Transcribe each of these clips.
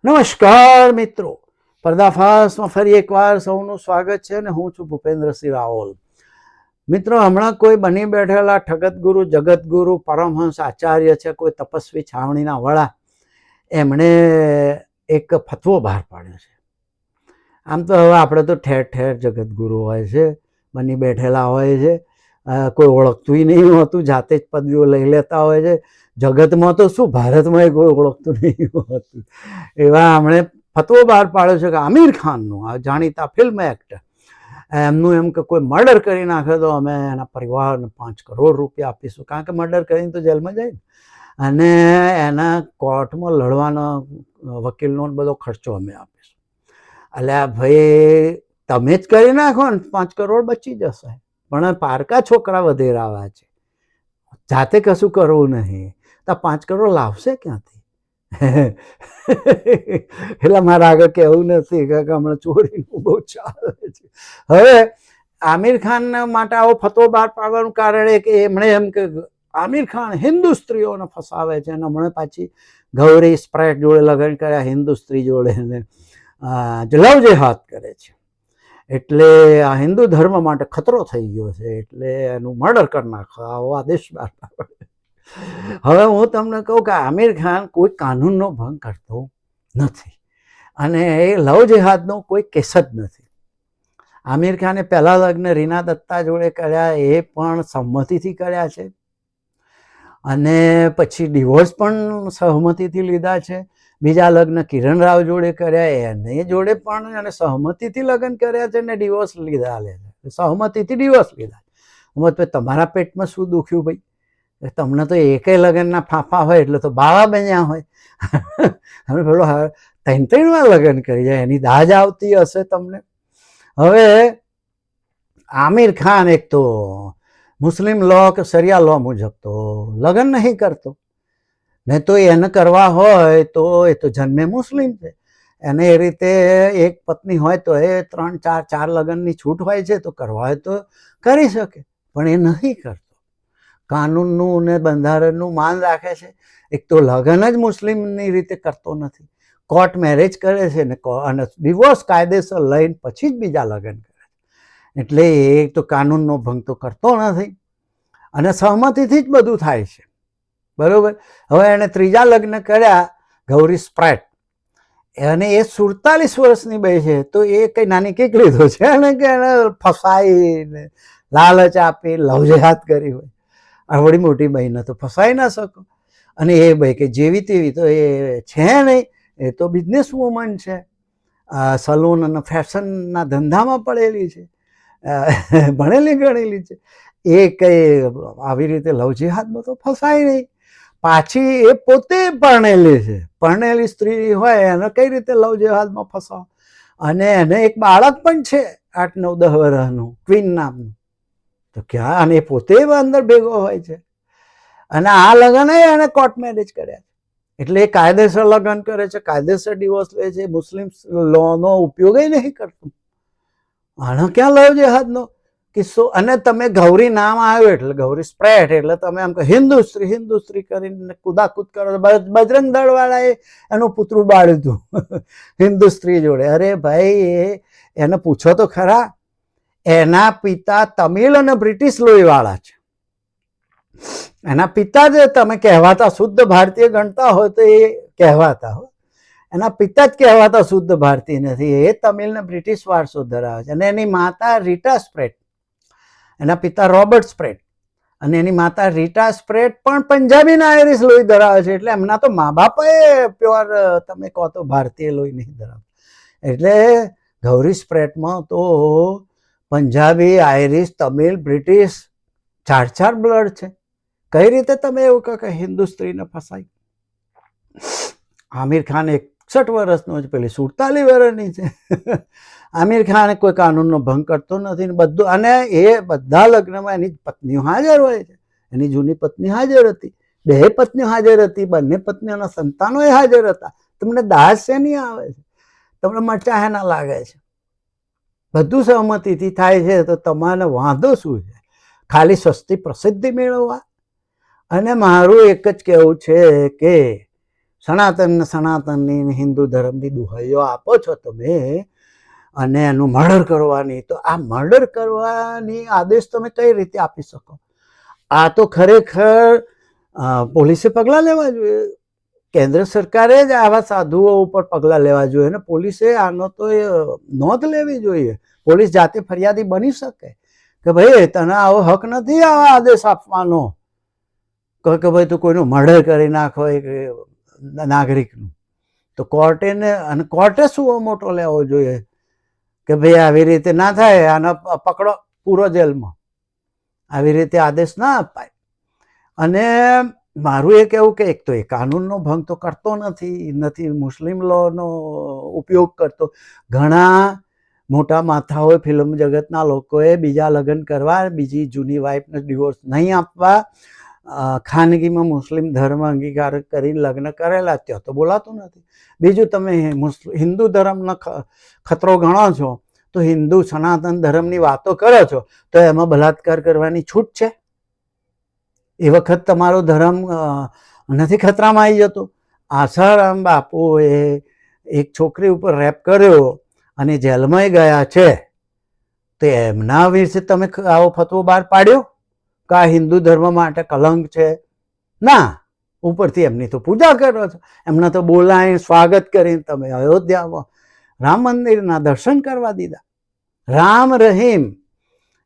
નમસ્કાર મિત્રો, પર્દાફાશમાં ફરી એકવાર સૌનું સ્વાગત છે અને હું છું ભૂપેન્દ્રસિંહ રાઓલ. મિત્રો, હમણાં કોઈ બની બેઠેલા ઠગતગુરુ જગતગુરુ પરમહંસ આચાર્ય છે, કોઈ તપસ્વી છાવણીના વડા, એમણે એક ફતવો બહાર પાડ્યો છે. આમ તો હવે આપણે તો ઠેર ઠેર જગતગુરુ હોય છે, બની બેઠેલા હોય છે, કોઈ ઓળખતું નહીં હોતું, જાતે જ પદવીઓ લઈ લેતા હોય છે. જગતમાં તો શું, ભારતમાં કોઈ ઓળખતું નહીં હોતું. એવા હમણે ફતવો બહાર પાડ્યો છે કે આમિર ખાનનું, આ જાણીતા ફિલ્મ એક્ટર, એમનું એમ કે કોઈ મર્ડર કરી નાખે તો અમે એના પરિવારને 5 કરોડ રૂપિયા આપીશું, કારણ કે મર્ડર કરીને તો જેલમાં જાય ને, અને એના કોર્ટમાં લડવાનો વકીલનો બધો ખર્ચો અમે આપીશું. એટલે ભાઈ, તમે જ કરી નાખો ને 5 કરોડ બચી જશે, પણ પારકા છોકરા વધેરાવા છે, જાતે કશું કરવું નહીં, તો 5 કરોડ લાવશે ક્યાંથી? એટલે મારા આગળ કહેવું નથી, કારણ કે હમણાં ચોરીનું બહુ ચાલે છે. હવે આમિર ખાન માટે આવો ફતવો બહાર પાડવાનું કારણ એ કે એમણે એમ કે આમિર ખાન હિન્દુ સ્ત્રીઓને ફસાવે છે, અને હમણાં પાછી ગૌરી સ્પ્રેટ જોડે લગ્ન કર્યા, હિન્દુ સ્ત્રી જોડે, એને લવ જેહાદ કરે છે, એટલે આ હિન્દુ ધર્મ માટે ખતરો થઈ ગયો છે, એટલે એનું મર્ડર કરી નાખો, આવો આદેશ બહાર પાડે. હવે હું તમને કહું કે આમિર ખાન કોઈ કાનૂનનો ભંગ કરતો નથી, અને એ લવ જેહાદનો કોઈ કેસ જ નથી. આમિર ખાને પહેલા લગ્ન રીના દત્તા જોડે કર્યા, એ પણ સંમતિથી કર્યા છે, અને પછી ડિવોર્સ પણ સહમતિથી લીધા છે. બીજા લગ્ન કિરણ રાવ જોડે કર્યા, એને જોડે પણ અને સહમતિથી લગ્ન કર્યા છે, ને ડિવોર્સ લીધા, સહમતિથી ડિવોર્સ લીધા. તમારા પેટમાં શું દુખ્યું ભાઈ? તમને તો એકેય લગ્નના ફાંફા હોય એટલે તો બાવા બન્યા હોય. હવે પેલો 3 વાર લગ્ન કરી જાય, એની દાજ આવતી હશે તમને. હવે આમિર ખાન એક તો મુસ્લિમ લો કે શરિયા લો મુજબ તો લગ્ન નહીં કરતો, ને તો એને કરવા હોય તો એ તો જન્મે મુસ્લિમ છે, એને એ રીતે એક પત્ની હોય તો એ 3-4 લગ્નની છૂટ હોય છે, તો કરવા હોય તો કરી શકે, પણ એ નહીં કરતો. કાનૂનનું ને બંધારણનું માન રાખે છે. એક તો લગ્ન જ મુસ્લિમની રીતે કરતો નથી, કોર્ટ મેરેજ કરે છે ને, અને ડિવોર્સ કાયદેસર લઈને પછી જ બીજા લગ્ન કરે, એટલે એ તો કાનૂનનો ભંગ તો કરતો નથી, અને સહમતિથી જ બધું થાય છે, બરોબર. હવે એને 3જા લગ્ન કર્યા ગૌરી સ્પ્રેટ, અને એ 47 વર્ષની બે છે, તો એ કઈ નાની કીકડી તો છે ને કે એને ફસાઈને લાલચ આપી લવ જેહાદ કરી હોય. આવડી મોટી બહેને તો ફસાઈ ના શકો, અને એ ભાઈ કે જેવી તેવી તો એ છે નહીં, એ તો બિઝનેસ વુમન છે, સલૂન અને ફેશનના ધંધામાં પડેલી છે, ભણેલી ગણેલી છે, એ કઈ આવી રીતે લવ જેહાદમાં તો ફસાય નહીં. પાછી એ પોતે પરણેલી છે, પરણેલી સ્ત્રી હોય એને કઈ રીતે લવ જેહાદમાં ફસાવ? અને એને એક બાળક પણ છે 8-9-10 વર્ષનું, ક્વીન નામનું, તો ક્યાં, અને પોતે અંદર ભેગો હોય છે, અને આ લગ્ન એને કોર્ટ મેરેજ કર્યા છે, એટલે એ કાયદેસર લગ્ન કરે છે, કાયદેસર ડિવોર્સ લે છે, મુસ્લિમ લોનો ઉપયોગ નહીં કરતું. આનો ક્યાં લવ જેહાદનો કિસ્સો? અને તમે ગૌરી નામ આવ્યું એટલે ગૌરી સ્પ્રેટ એટલે તમે એમ કે હિન્દુ સ્ત્રી કરીને કુદાકૂદ કરો. બજરંગ દળ વાળાએ એનું પુતરું બાળ્યું હતું હિન્દુ સ્ત્રી જોડે. અરે ભાઈ, એને પૂછો તો ખરા, એના પિતા તમિલ અને બ્રિટિશ લોહીવાળા છે. એના પિતા જે તમે કહેવાતા શુદ્ધ ભારતીય ગણતા હોય તો એ કહેવાતા હોય, એના પિતા જ કહેવાતા શુદ્ધ ભારતીય નથી, એ તમિલ ને બ્રિટિશ વારસો ધરાવે છે. અને એની માતા રીટા સ્પ્રેટ, એના પિતા રોબર્ટ સ્પ્રેટ, અને એની માતા રીટા સ્પ્રેટ પણ પંજાબી ના આયરિશ લોહી ધરાવે છે, એટલે એમના તો મા બાપ એ પ્યોર તમે કહો તો ભારતીય લોહી નહીં ધરાવે. એટલે ગૌરી સ્પ્રેટમાં તો Punjabi, Irish, Tamil, British 4 blood છે. કઈ રીતે તમે એવું કહો કે હિન્દુ સ્ત્રીને ફસાઈ? આમિર ખાન 61 વર્ષનો છે, પેલી 47 વર્ષની છે. આમિર ખાન કોઈ કાનૂનનો ભંગ કરતો નથી, બધું, અને એ બધા લગ્નમાં એની પત્નીઓ હાજર હોય છે, એની જૂની પત્ની હાજર હતી, 2 પત્નીઓ હાજર હતી, બંને પત્નીઓના સંતાનો એ હાજર હતા. તમને દાજ શેની આવે છે? તમને મરચા હેના લાગે છે? બધું સહમતિથી થાય છે, તો તમારે વાંધો શું છે? ખાલી સસ્તી પ્રસિદ્ધિ મેળવવા? અને મારું એક જ કહેવું છે કે સનાતનની હિન્દુ ધર્મની દુહાઈઓ આપો છો તમે અને એનું મર્ડર કરવાની, તો આ મર્ડર કરવાની આદેશ તમે કઈ રીતે આપી શકો? આ તો ખરેખર પોલીસે પગલાં લેવા જોઈએ. કેન્દ્ર સરકારે જ આવા સાધુઓ ઉપર પગલાં લેવા જોઈએ અને પોલીસે આનો તો નોંધ લેવી જોઈએ. પોલીસ જાતે ફરિયાદી બની શકે કે ભાઈ તને આવો હક નથી આવા આદેશ આપવાનો, કે ભાઈ તું કોઈનું મર્ડર કરી નાખો નાગરિકનું. તો કોર્ટે શું મોટો લેવો જોઈએ કે ભાઈ આવી રીતે ના થાય, આને પકડો પૂરો જેલમાં, આવી રીતે આદેશ ના અપાય. અને મારું એ કહેવું કે એક તો એ કાનૂનનો ભંગ તો કરતો નથી મુસ્લિમ લોનો ઉપયોગ કરતો. ઘણા મોટા માથાઓએ ફિલ્મ જગતના લોકોએ બીજા લગ્ન કરવા, બીજી જૂની વાઇફને ડિવોર્સ નહીં આપવા, ખાનગીમાં મુસ્લિમ ધર્મ અંગીકાર કરીને લગ્ન કરેલા, ત્યાં તો બોલાતું નથી. બીજું તમે હિન્દુ ધર્મનો ખતરો ગણો છો તો હિન્દુ સનાતન ધર્મની વાતો કરો છો તો એમાં બલાત્કાર કરવાની છૂટ છે? એ વખત તમારો ધર્મ નથી ખતરામાં આવી જતો? આસારામ બાપુએ એક છોકરી ઉપર રેપ કર્યો અને જેલમાં ગયા છે, તો એમના વિશે તમે આવો ફતવો બહાર પાડ્યો કે આ હિન્દુ ધર્મ માટે કલંક છે? ના, ઉપરથી એમની તો પૂજા કરો છો, એમને તો બોલાવી સ્વાગત કરીને તમે અયોધ્યામાં રામ મંદિરના દર્શન કરવા દીધા. રામ રહીમ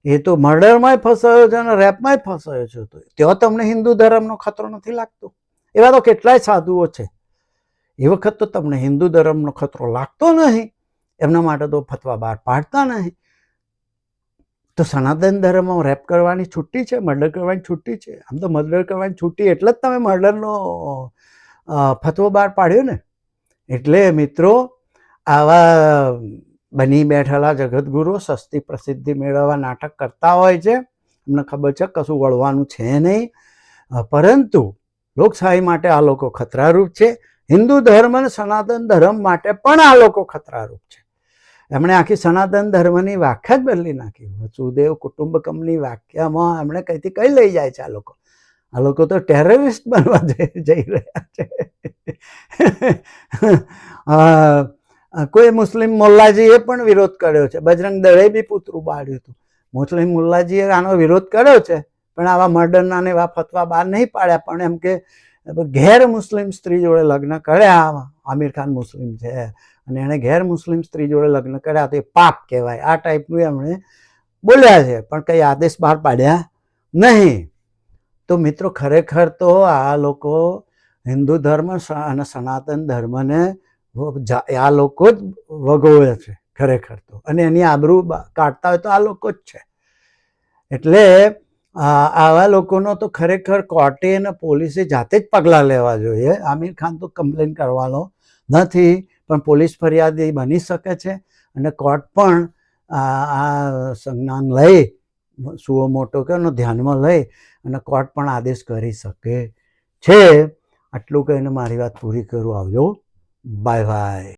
એ તો મર્ડરમાંય ફસાયો છે અને રેપમાંય ફસાયો છે, તો ત્યાં તમને હિન્દુ ધર્મનો ખતરો નથી લાગતો? એવા તો કેટલાય સાધુઓ છે, એ વખત તો તમને હિન્દુ ધર્મનો ખતરો લાગતો નહીં, એમના માટે તો ફતવા બહાર પાડતા નહીં. તો સનાતન ધર્મમાં રેપ કરવાની છૂટી છે, મર્ડર કરવાની છૂટી છે. આમ તો મર્ડર કરવાની છૂટી એટલે જ તમે મર્ડરનો ફતવો બહાર પાડ્યો ને. એટલે મિત્રો, આવા બની બેઠેલા જગતગુરુ સસ્તી પ્રસિદ્ધિ મેળવવા નાટક કરતા હોય છે. અમને ખબર છે કશું વળવાનું છે નહીં, પરંતુ લોકશાહી માટે આ લોકો ખતરારૂપ છે. હિન્દુ ધર્મ અને સનાતન ધર્મ માટે પણ આ લોકો ખતરારૂપ છે. એમણે આખી સનાતન ધર્મની વ્યાખ્યા જ બદલી નાખી. વસુદેવ કુટુંબકમની વ્યાખ્યામાં એમણે કઈથી કઈ લઈ જાય છે આ લોકો તો ટેરરિસ્ટ બનવા જઈ રહ્યા છે. કોઈ મુસ્લિમ મોલ્લાજીએ પણ વિરોધ કર્યો છે, બજરંગ દળે બી પૂતરું બાળ્યું હતું. મુસ્લિમ મોલ્લાજીએ આનો વિરોધ કર્યો છે, પણ આવા મર્ડરના ને એવા ફતવા બહાર નહીં પાડ્યા. પણ એમ કે ગેર મુસ્લિમ સ્ત્રી જોડે લગ્ન કર્યા, આમિર ખાન મુસ્લિમ છે અને એણે ગેર મુસ્લિમ સ્ત્રી જોડે લગ્ન કર્યા તો એ પાપ કહેવાય, આ ટાઈપનું એમણે બોલ્યા છે, પણ કંઈ આદેશ બહાર પાડ્યા નહીં. તો મિત્રો, ખરેખર તો આ લોકો હિન્દુ ધર્મ અને સનાતન ધર્મને આ લોકો જ વગોવે છે ખરેખર તો, અને એની આબરૂ કાઢતા હોય તો આ લોકો જ છે. એટલે આવા લોકોનો તો ખરેખર કોર્ટે અને પોલીસે જાતે જ પગલાં લેવા જોઈએ. આમિર ખાન તો કમ્પ્લેન કરવાનો નથી, પણ પોલીસ ફરિયાદી બની શકે છે અને કોર્ટ પણ આ સંજ્ઞાન લઈ, સુઓ મોટો કે ધ્યાનમાં લઈ અને કોર્ટ પણ આદેશ કરી શકે છે. આટલું કહીને મારી વાત પૂરી કરું. આવજો, બાય બાય.